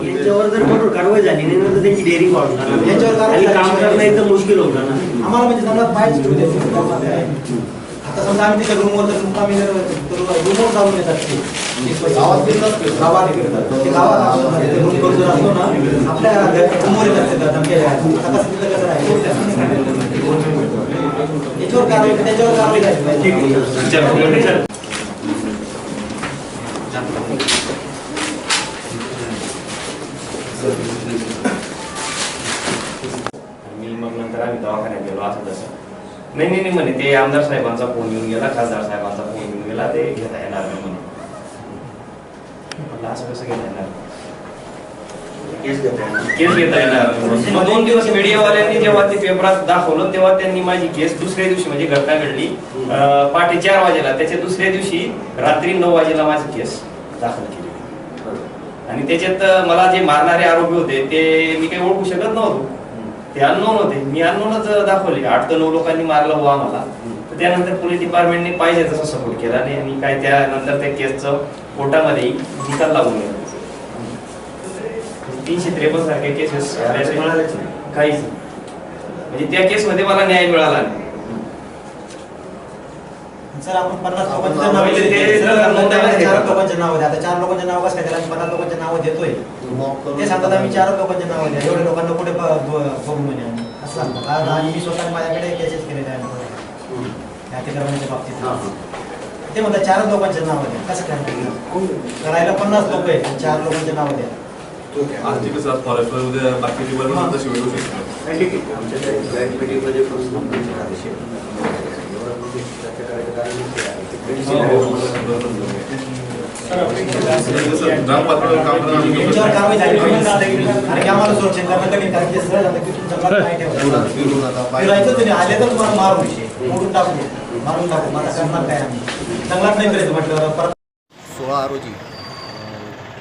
याच्यावर जर कठोर कारवाई झाली नाही तर त्यांची डेअरिंग वाढणार, याच्यावर काम करणं एकदम मुश्किल होणार ना आम्हाला. म्हणजे समजा पाय आता समजा आम्ही तिच्या रूमवर तर मुक्कामी रूमवर जाऊन येतात ते गावात रूम करून जर असतो ना आपल्या रूमवर येतात याच्यावर कारवाई, त्याच्यावर कारवाई झाली पाहिजे. मी मग नंतर आम्ही दवाखान्यात गेलो असं तसं. नाही म्हणे ते आमदार साहेबांचा फोन येऊन गेला, खासदार साहेबांचा फोन येऊन गेला, ते घेता येणार नाही म्हणे. म्हटलं असं कसं घेता येणार, केस घेता येणार. मग 2 दिवस मीडियावाल्यांनी जेव्हा ते पेपरात दाखवलं तेव्हा त्यांनी माझी केस दुसऱ्या दिवशी, म्हणजे घटना घडली पहाटे 4 वाजेला, त्याच्या दुसऱ्या दिवशी रात्री 9 वाजेला माझी केस दाखल केली. आणि त्याच्यात मला जे मारणारे आरोपी होते ते मी काही ओळखू शकत नव्हतो, ते अननोन होते. मी अननोनच दाखवले. 8 ते 9 लोकांनी मारलं हो आम्हाला. तर त्यानंतर पोलीस डिपार्टमेंटने पाहिजे तसं सपोर्ट केला नाही आणि काय त्यानंतर त्या केसचं कोर्टामध्ये निकाल लागून गेला. 353 सारखे केसेस काहीच, म्हणजे त्या केसमध्ये मला न्याय मिळाला नाही. सर आपण 50 लोकांचे नाव दिले, 4 लोकांचे नाव द्या. आता 4 लोकांचे नाव कसं काय त्याला 50 लोकांचे नाव देतोय ते सांगतात आम्ही 4 लोकांचे नाव द्या. एवढ्या लोकांना कुठे बघू म्हणे असं सांगतात. आणि मी स्वतः माझ्याकडे केसेस केलेले आहे अतिक्रमणाच्या बाबतीत. ते म्हणतात 4 लोकांचे नाव द्या. कसं काय करायला 50 लोक आहेत, 4 लोकांचे नाव द्या. बाकीची तशी मिळू कारवाई झाली आणि आम्हाला सुरक्षित करणं कारण की आले तर तुम्हाला मारून मोडून टाकू, मारून टाकू. मला करणार काय आम्ही जंगलात नाही करायचं म्हटलं. परत 16 रोजी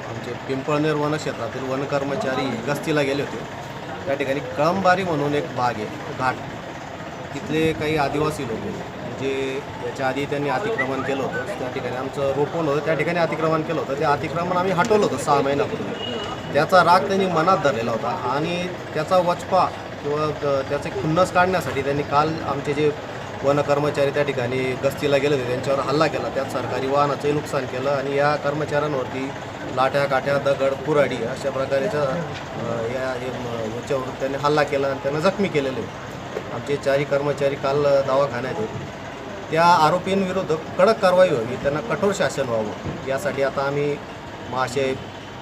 आमचे पिंपळनेर वन क्षेत्रातील वन कर्मचारी गस्तीला गेले होते. त्या ठिकाणी कळंबारी म्हणून एक भाग आहे घाट, तिथले काही आदिवासी लोक जे याच्या आधी त्यांनी अतिक्रमण केलं होतं. त्या ठिकाणी आमचं रोपण होतं, त्या ठिकाणी अतिक्रमण केलं होतं. ते अतिक्रमण आम्ही हटवलं होतं 6 महिन्यापूर्वी. त्याचा राग त्यांनी मनात धरलेला होता आणि त्याचा वचपा किंवा त्याचे खुन्नस काढण्यासाठी त्यांनी काल आमचे जे वन कर्मचारी त्या ठिकाणी गस्तीला गेले होते त्यांच्यावर हल्ला केला. त्यात सरकारी वाहनाचंही नुकसान केलं आणि या कर्मचाऱ्यांवरती लाट्या काट्या दगड कुऱ्हाडी अशा प्रकारच्या याच्यावर त्यांनी हल्ला केला आणि त्यांना जखमी केलेले. आमचे 4 कर्मचारी काल दवाखान्यात आहेत. त्या आरोपींविरुद्ध कडक कारवाई व्हावी, त्यांना कठोर शासन व्हावं यासाठी आता आम्ही महाशय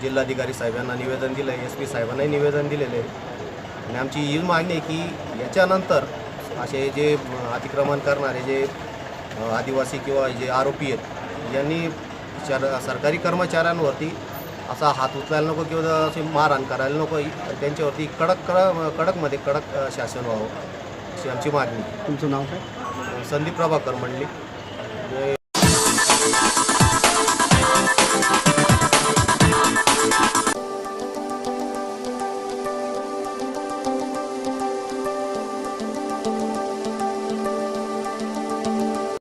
जिल्हाधिकारी साहेबांना निवेदन दिलं आहे, SP साहेबांनाही निवेदन दिलेलं आहे. आणि आमची ही मागणी आहे की याच्यानंतर असे जे अतिक्रमण करणारे जे आदिवासी किंवा जे आरोपी आहेत यांनी सरकारी कर्मचाऱ्यांवरती असा हात उचलायला नको किंवा असे मारहाण करायला नको. त्यांच्यावरती कडकमध्ये कडक शासन व्हावं अशी आमची मागणी. तुमचं नाव काय? संदीप प्रभाकर मंडलिक.